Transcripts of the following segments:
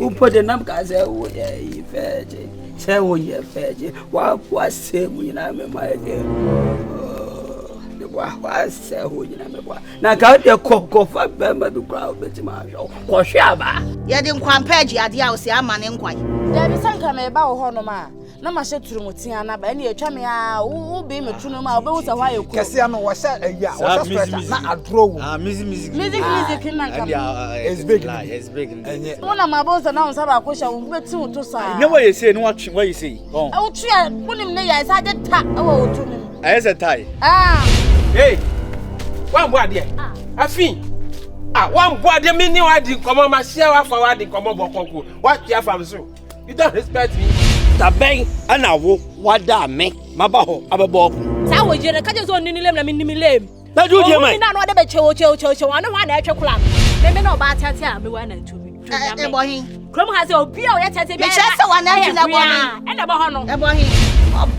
who put the number as a way, Fergie. Say, oh, yeah, Fergie. What was saying when I'm in my game? What say, who you know? Now, got the cocoa for Bamba to crowd with my show. Or Shaba. You didn't compare the idea of a man in quite. There is some kind of Honoma. No, my shit to Mutiana, but any Chamia who be me to know my bones a while. Cassiano was a not a draw. Music, it's big. It's big. One of my bones announced about question with two to say. No, what you say, what you say. Oh, try, put him there. I said, tap. Oh, to him. As a tie. Hey, one word there. I think. One word the meaning I did come on my share forward the come on. What you from so? You don't respect me. Tabeng, and I will what that make my baho, above. How would you catch on any lame? That you hear me? Not what about cho. I don't want extra club. Maybe no bad tell me one and two. Come has your beer yet. Just one and about him.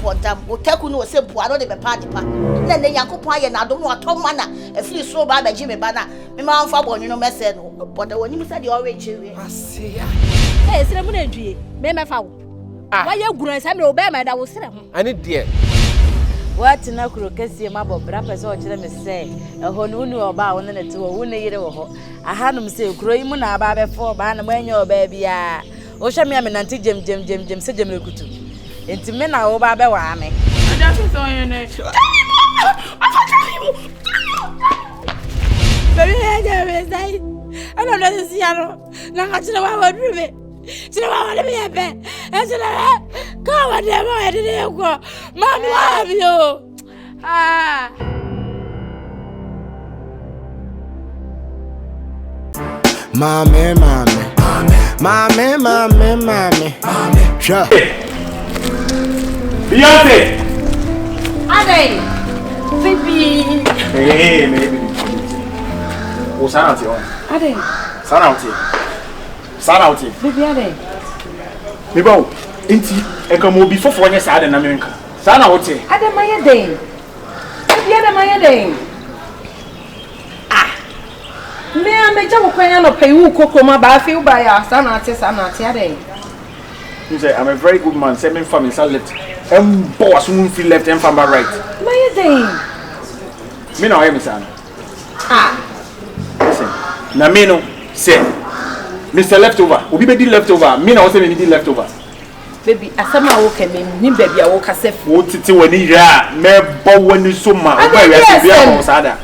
But will take no simple. I don't even party. Then the Yakupa and I don't know what Tom Mana, a few so bad by Jimmy Banner. My mouth for you know, message. But when you said you're rich, I see. Hey, it's a money. Member foul. Why you going to obey my that was I need dear. What in a crocus, my bob, rappers or to them say, a honunu about 1 and 2 or 1 year. I had them say, Croymuna about before, ban when your baby. Oh, show me a minute, Jim, said Jim Lukutu. Into men are over by Wame. Baby, I don't know this yellow. Now I don't know what would be. To know what to be a bed. And to know, go and never I didn't go. Mom, love you. Mommy. Sure. Beyonce! Ade! Baby! Hey, maybe. Oh, Sanati. Ade! Sanati. Baby, Ade! Bibo, inti, enkomo before for any side in America. Sanati. Ade, my day. Baby, Ade, my day. Me and me just when you pay you cocoa, my bathroom by our Sanati, Ade. You say, I'm a very good man, 7 families are left. Boss won't feel left and from my right. My day. Me no hear me, son. Listen, na me no say, Mr. Leftover, we be leftover. Me no say me need leftover. Baby, asama wo keme ni baby a wo kase fu. Wo titi wani ra, me bo wani so ma, wo ba ya se bia mo sada.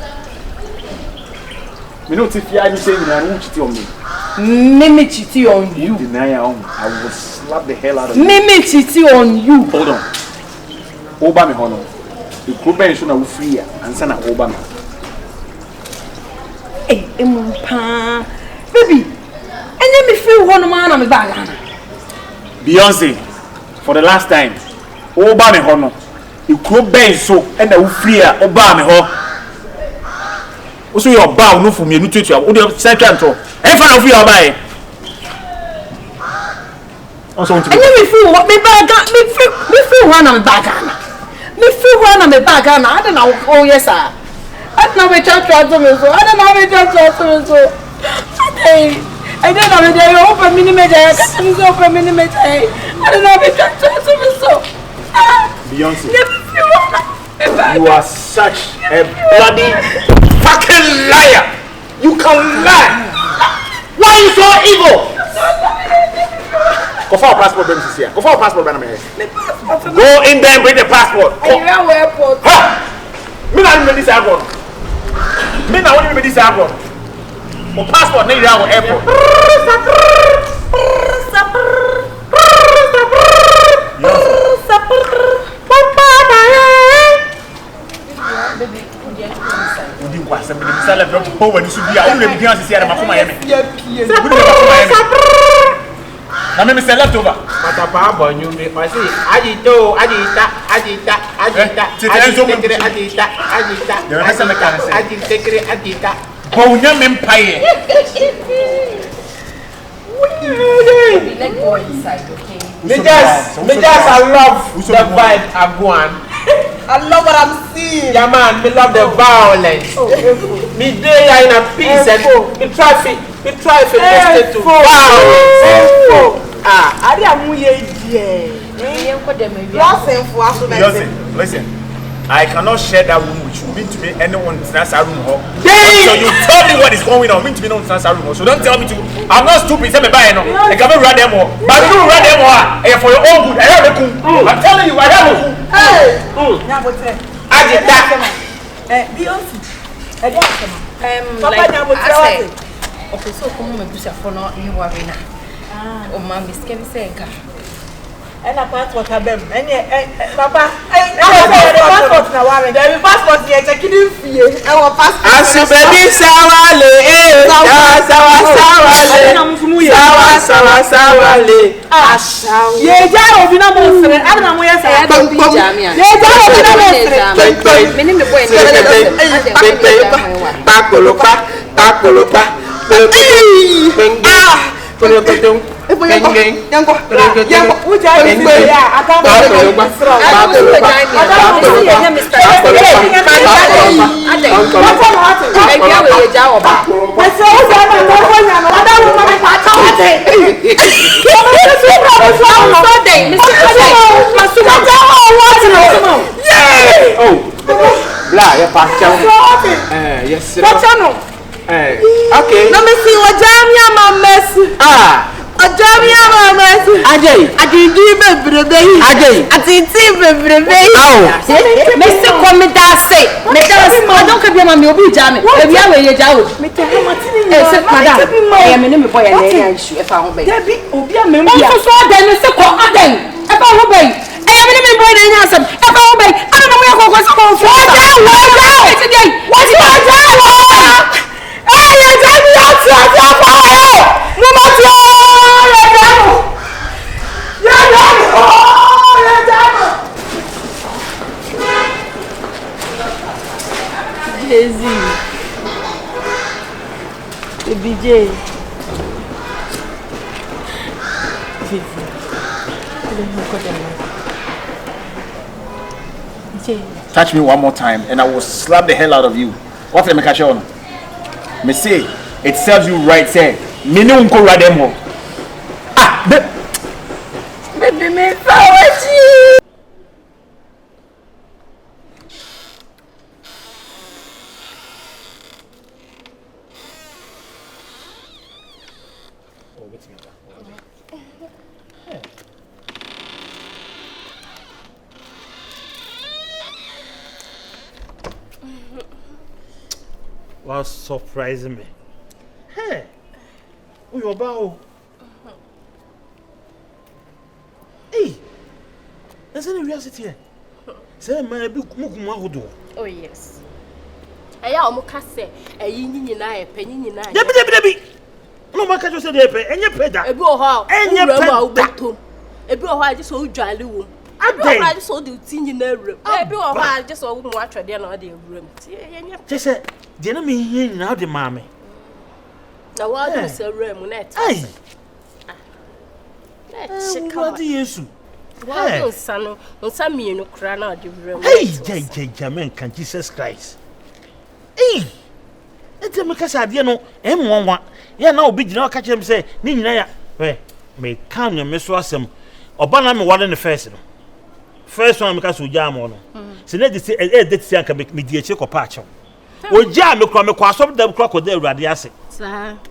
Me no titi ya ni say ni na wo titi on me. Me cheat on you. Deny your own. I will slap the hell out of you. Me cheat on you. Hold on. Oba me hono. The group ben so na wo free and say na oba me. Eh, empa. Baby, enye me free hono ma na me bag ana. Beyonce, for the last time, oba me hono. The group ben so and na wo free oba me ho. Also your bow no for me no tutu. O dey second to. If I feel about it, also want to. And me feel what me bag, me feel one on me bag, me feel one on me bag. I don't know. Oh yes, sir. I don't know which church to me so. I don't know which church to me so. I don't know which I open minimum. I can't open minimum. I don't know which church to me so. Beyonce, you are such a bloody fucking liar. You can lie. Why are you so evil? Go for a passport, Ben. Go for a passport, Ben. Go in there and bring the passport. Airport. Me not even this airport. Me not even this airport. My passport need to airport. I'm Mr. Leftover. But a papa, you may say, Agito. Bonum Empire. I love the vibe I'm going. I love what I'm seeing. Yeah, man, me love the violence. Me day in a peace and me try to violence. Listen. I cannot share that room with you. Mean to me, anyone in that room. So you tell me what is going on. Mean to me, no one in that room. So don't tell me to. I'm not stupid. Say me buy no. I can't run them more. But you run them more. For your own good. I have a cool. I'm telling you, I have a cool. Hey. I did that. Beyonce. Okay, so come on, push for no you are in. Oh, mom, Miss Kevin Senka. And a passport have them. Papa, passport now. There passport here. Check it in. Our passport. Asu baby sawale, sawale. Asaw. Ye ja obi na mo sere. Abi na mo yes say. Ye ja obi na mo sere. Me ni me boy ni. Pakolopa. Okay. Let me see what Jamia mess. Jamia mess. Ajay. Mr. Comidase. I don't care about me. Obi Jamie. If you are a jaw, I am a boy and I issue if I obey. Obi, I'm Mr. Comaden. If I obey, I am a boy and answer. If I obey, I don't know where I was going for. What's your BJ. Touch me one more time and I will slap the hell out of you. What let me catch on? Me say it serves you right, say. Me no unko rademo. Baby, me forward. Was surprising me. Hey, who you about? Hey, there's any reality here. Say, my book, Mukumahudu. Oh, yes. I am Mukase, a yin in a penny in a Debbie. No, my catcher said, and you pay that. A bro, how, and you know, a bro, I just so jolly room. I just saw the tin in the room. I bro, I just saw watch at the end of the room. Just said, didn't mean here now, the mammy. Now, what is a room? Hey, what do you do? Well, son, on some me no crown out the room. Hey, Jamen, can Jesus Christ? Hey, it's a Macas idea, no, M1. Yeah, now be no catch him say, Nina, where may come your Miss Wassam or Banam one in the first. First one because we jam on. So let this can make me dear check or patch. Well, jam the crumb across up the crocodile radiasi.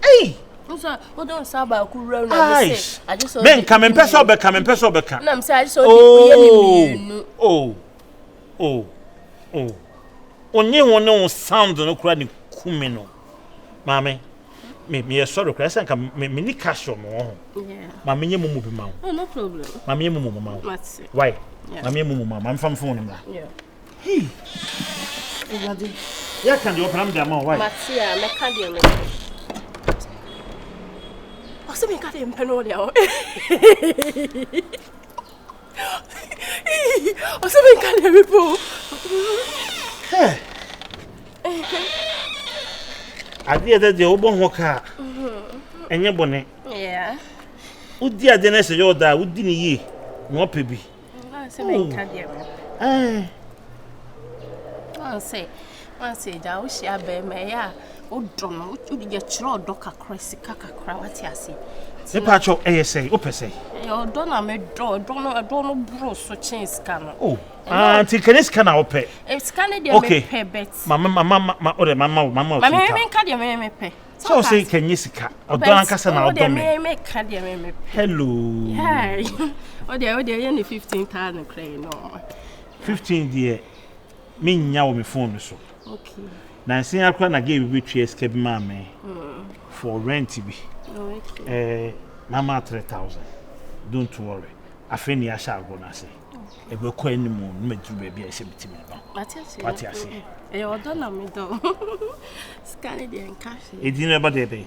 Hey! What don't Saba could run? I just saw men come and pass over, come and pass over. I'm sorry, so only one no sound no crying kumino. Mammy, me a sort of crash and come me cash on more. Mammy, move mouth. No problem. Mammy, move. Why? Mammy, move, I'm from phone. Yeah. Hey, yeah, can you open them all? Why? Matia, my candy. Also, me got him penolio. Also, me got him people. I did that the open walker and your bonnet. Yeah. Would dear Dennis your da would didn't ye? No, baby. I'll say, I'll share by me. Oh, don't you get your docker crazy caca crowd? The patch of ASA, Opese. Your donor me don't bro so change scanner. Oh, auntie, can you scan our pay? If scanner dey Okay. me pay bet. Mama. Mama me ka dey me pay. So say can you sika? Odon ankasa na odon me. Me ka dey me pay. Hello. Hi. O dey you 15,000 cray no. 15 there. Me nya wo me phone so. Okay. Na sin akwa na give be twa escape ma me. For rent bi. Okay. Mama 3,000. Don't worry. Afeni ya sha go na say. E be ko animu no medu ba bia se bitimi ba. What you say? You don't know me though. Scan it and cash. E di no ba dey.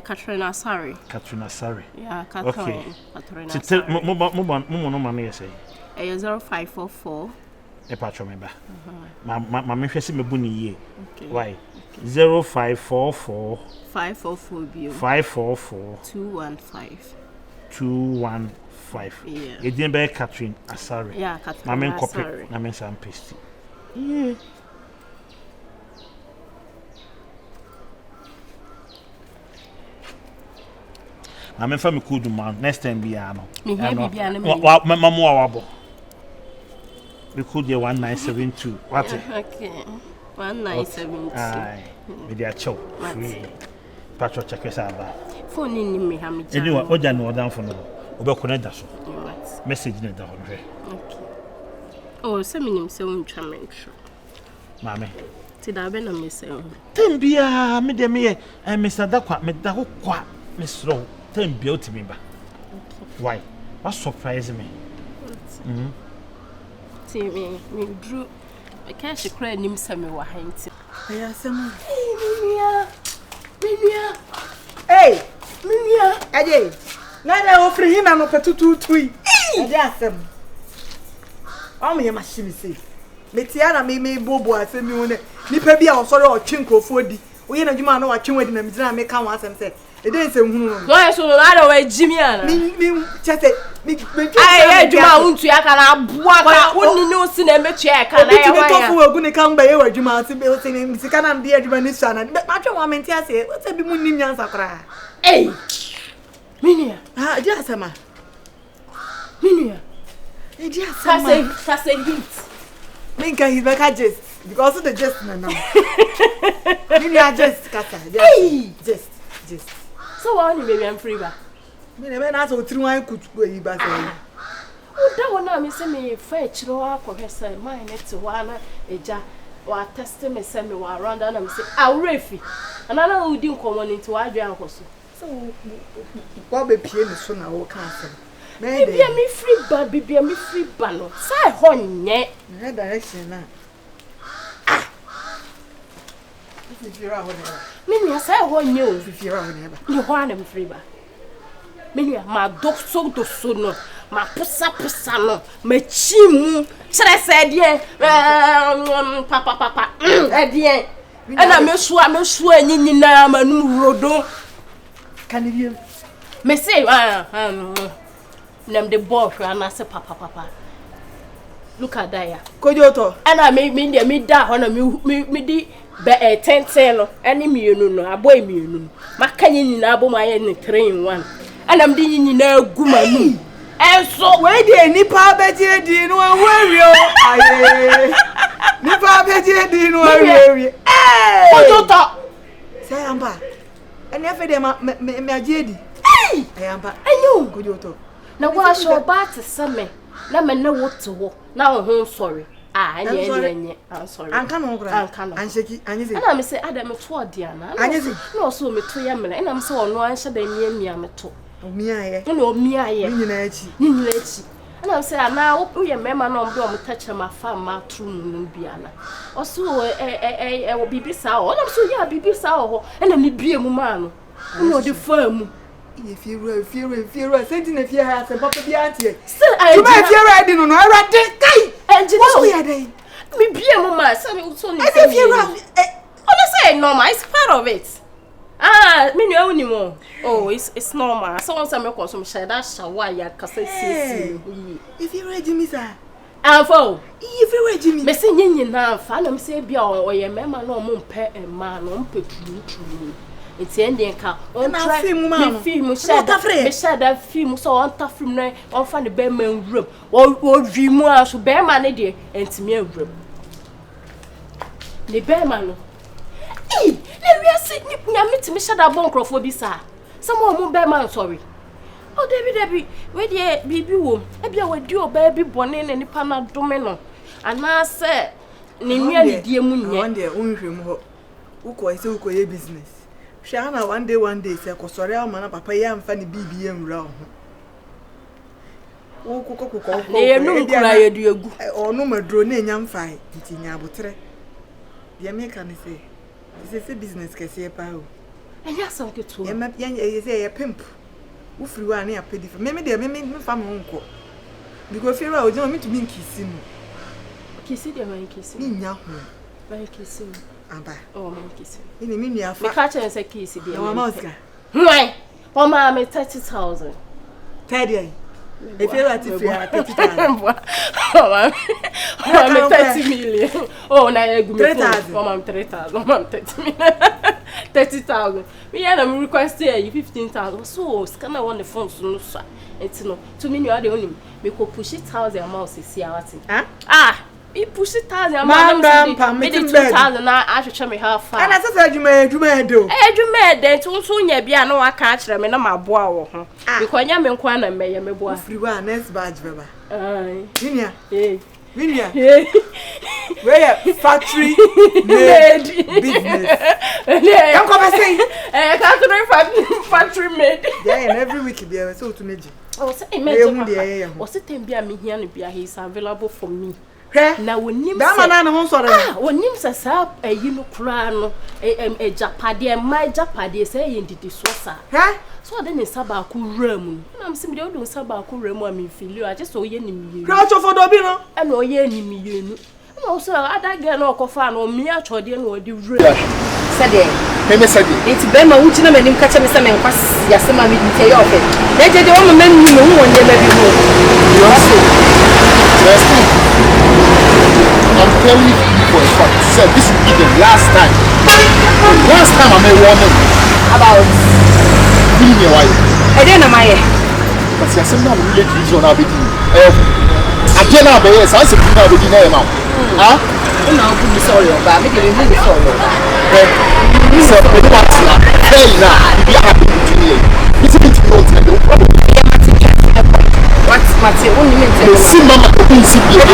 Katrina sorry. Katrina sorry. Yeah, Katrina. Okay. Katrina. Tell mo no ma na say. 0544. E patcho me ba. Ma me hwese me bu ni ye. Okay. Why? 0544 544 bio. 544 215. Yeah. It didn't be Catherine Asari. Yeah, Catherine. Mamen copy. Mamen sam paste. Yeah. Mamen fa me kudu man next time be ano. Me hear be ano. Mamu awabo. We could get 1972. What? Okay. 1972. Aye. Me dia chow. Free. Patro check us out. Phone ni me ha me. Anyway, oja no down for no. Obe connect that so. What? Message na da ho hwe. Okay. Oh, se minim se untwa mentro. Mame. Ti da be na me se ho. Tembia me de me Mr. Dakwa me da ho kwa me sro. Tembia otimi ba. Why? What surprise me? See me drew a cash cry nim se me wa hanti. Ya sem. Minia. Hey, Minia. Ade. Na na ofri hina no petutu tui. Ade asem. O me ma shimi se. Metia na me bobo asem mi wona. Nipa bia o sori o twi nkrofo di. Oye na djuma na wa twi wadi na mi dina me ka wa asem se. Ede nsem hunu. Why so na da wa jimi ana? Mi chete mi ai djuma untu ya kana bua ka wonni ne osi na metu ya kana ya wa. Ti to fu ogu ne kan ba ye wa djuma ati be o se ni sika na de djuma ni sha na. Ma twa wa menti ase. O se bi mu nim nyansa kra. Hey. Minia. Ah, edi asema. Minia. Edi asema. Say hit. Minka he back just because of the just na now. Minia just kata. Hey. Just. So why only baby I'm free ba? Me na so tiri wan kutu yi ba say. O da wona me se me fa chiro akọ hwese my net wa na eja wa test me se me wa around na me se awrefi. Anana udi nkomo ni nti wa adwe ankoso. So what be pie me so na wo ka asem. Bibia me free ba no. Sai ho nye. Na direction na. Fifira ho ne ba. Menia sai ho nye o. Fifira ho ne ba. Ni ho ana me free ba. Menia ma doso no. Ma pusa no. Ma chimu. Sere se die. Papa. Edie. Ana me so anyinyi na manum rodo. Can you me say nem the boy and I say papa. Look at that ya. Kojoto. And I me da ho na me di be 10 no ene mienu no aboy mienu. Maka nyina abo ma ye ne 3 in 1. And am di nyina agu manu. Enso we dey nipa beje di no awio. Aye. Nipa beje di no awio. Eh. Kojoto. Say amba. Ene afa de me agedi. Eh. Ayamba. Anyu. Kojoto. Na wa so ba te seme. Na me na woto wo. Na wo ho sorry. Enye. I'm sorry. Anka no ngura. Anka no. Ansheki, anyezi. And I say Adam to Diana. Anyezi. No so me to yamle. And I'm so no answer the mia me to. Omia ye. No mia ye. Ni na echi. Ni echi. And I'm say na wo ye mema no mbe o touch ma fa ma tru mu bia na. Oso wo bibi sa o. Na so ya bibi sa o. And me bie mu ma no. No de fa mu. Ye fiero. Senti na fie ha se papa bia tie. Still I do. My fiero di no no era de kai. What we are dey? Me bie mu ma say me so ni. I say fiero. Say normal, it's part of it. Me no anymore. Oh, it's normal. So once I make some share that shower ya kase sisi. If you ready me sir. Afo. If you ready me. Me say nyina fa na me say bia o ye mema na o mo mpe ma no mpe tru. It's ending car. On try film share that film so on ta film no on find the bear man room. Or dream so bear man dey and me room. The bear man. Eh, let me see nyame to me share that bon crofo bi sa. Someone mo bear man sorry. Oh Debbie, where the baby womb? Ebia we do baby born in any pana domino. And I say, Nimia ni dear moon, one day, unhim ho. Uko, I say, uko ye business. Shana one day, say, Cosoria, man, papa, yam, funny BBM round. Uko, they no cry, do you or no more drone, yam fight, eating yabutre. The American say, this is a business, Cassia Pao. And yes, I'll get to him, you say a pimp. Ufri wa na pay different. Maybe me fam unko. Because fear I would want me to be kissing. Kissing the man kissing. Me nya ho. By kissing. Aba. Oh, man kissing. Ini me nya fa. Me catch and say kiss the. No maska. Why? Oh ma me 30,000. 30. If you want to free 30,000. Oh ma 30 million. Oh na you go me 3,000. Oh ma 3,000. Oh ma 30 million. 30,000. Me and I'm requesting you 15,000. So scanner on the phone so no sir. It's no. To me you are the only. Me go push it 1,000 amount see what. Ah. Me push it 1,000 amount. Me 2,000 na I should me half far. And I said you may do. Edwuma den to so nya bia na wa ka kire me na maboa wo ho. Because nya me nkwa na me boa. Free one next badge baba. Winia. Winia. Where factory made business. Come come say. Factory made. Yeah, and every week be so to meji. Oh, say imagine. O say tem bia me hia no bia he is available for me. Na wonim say. Ba na ho sore no. Wonim say sa ayi no kura no e japade my japade say ye ndidi so sa. So then is saba ku ram. Na am sim de o do saba ku ram am feel I just so ye ni mi. Crouch for do bi no. E no ye ni mi ye nu. No so ada girl no kofa no mi a chode no di ram. Said me said it be ma wuti na manim kacha me se me nkwas ya se ma me di ye ofe. Na je de o man ni no won ye ba bi ho. I'm telling you for a fact, sir, this will be the last time. Last time I'm a woman. About me wife. I didn't know my but I said no really is on our baby. I can't have a yes, I said no baby now. Huh? No, I'm sorry, but I'm really sorry. So, what's now? Hey now, be happy to me. It's a bit more than the problem. What's Matthew? See Mama couldn't see you.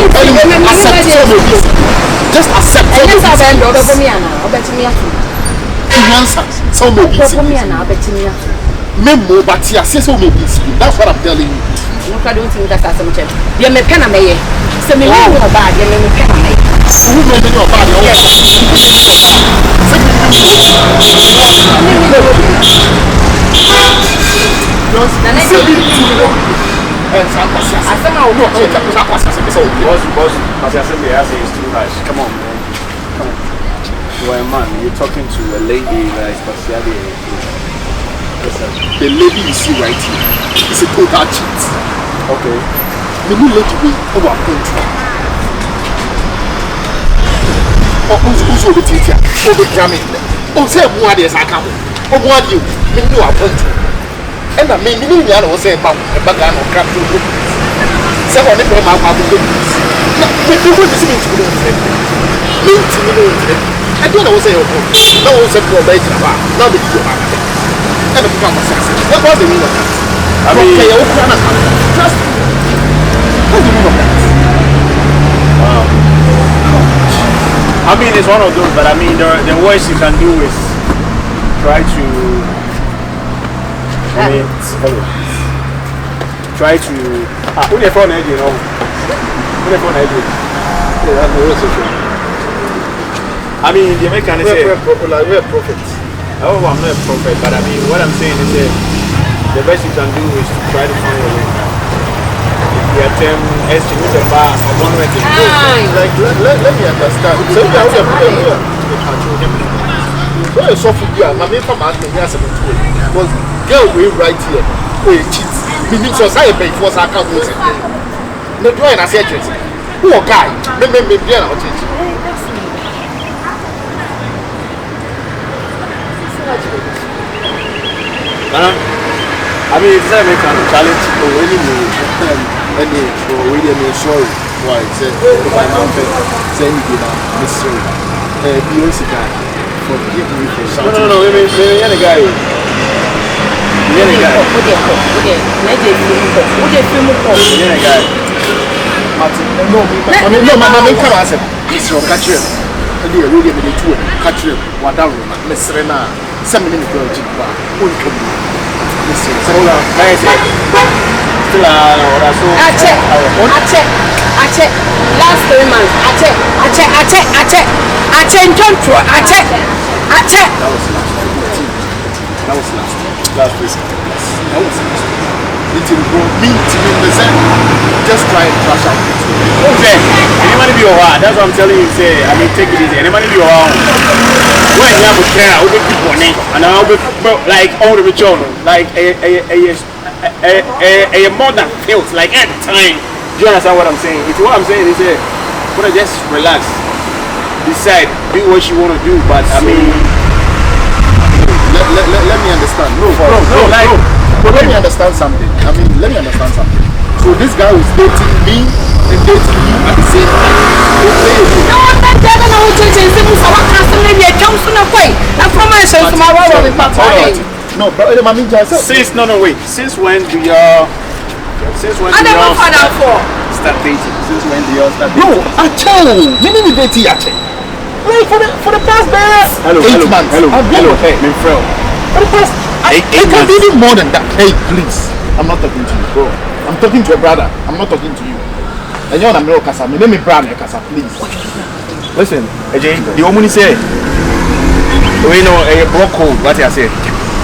Just accept it. Yes, I bend over me and I'll bet me at so maybe me and I'll bet me at Memo, but yes, so maybe that's what I'm telling you. Look, I don't think that's a subject. You're my pen, may send me over bad, you're my pen, may. Who made your body? I said, no, boss, I said, it's too much. Come on, man. Come on. You are a man. You're talking to a lady that is partially. The lady you see right here is a total cheat. Okay. The new lady will over a contract. Oh, who's over the teacher? Over the jamming. Oh, say, what is I come? Oh, what you? You are contract. And I mean, you know, say about a bagan or crap to do. Say, on the frame, I'll have to do this. Now, what does it mean to do? I don't know what say, no one said for a lady about. Now the video back. Never become assassin. What was the meaning of that? I mean, trust me. What's the meaning of that? Wow. I mean, it's one of those, but I mean, the worst you can do is try to. I mean, try to. Who the phone you know? Who the phone yeah, that's the social. I mean, the American say we're prophets. Oh, I'm not a prophet, but I mean, what I'm saying is that the best you can do is to try to find a way. The attempt estimate about one way to go. Like, let me understand. So you are very soft. My main command is because girl we right here, we cheat. We need to say a for our account. No do I say it. Who a guy? Me be na change. I mean, it's like a challenge. Oh, anyway, we didn't show why. Say, my mom said, you know, Mr. Biosika, forgive me for shouting. No, maybe the guy. No, Mama, come on, Mr. Catcher. The really made it to Catcher, whatever, Miss Rena, 7 minutes ago, last 3 months. That was last week. That was last week. It will me to the same. Just try and crash out. Okay. Anybody be alright? That's what I'm telling you. Say, I mean, take it easy. Anybody be alright? When you have a care, I'll be people on it, and I'll be like all the children, like a more than feels like at the time. Do you understand what I'm saying? It's what I'm saying is just relax, decide, do what you want to do. But I mean, let me understand. No. Let me understand something. So this guy was dating me and dating you at the same time. No, but since when do y'all start dating? Since when do y'all start dating? No, actually, meaning the dating actually. Like for the past 8 months. Hello, hey, my friend. For the past, it can be even more than that. Hey, please, I'm not talking to you, bro. I'm talking to your brother. I'm not talking to you. And you're not my Kasa. My name is brother Kasa, please. Listen, AJ, the woman say, we know a broke code. What you say?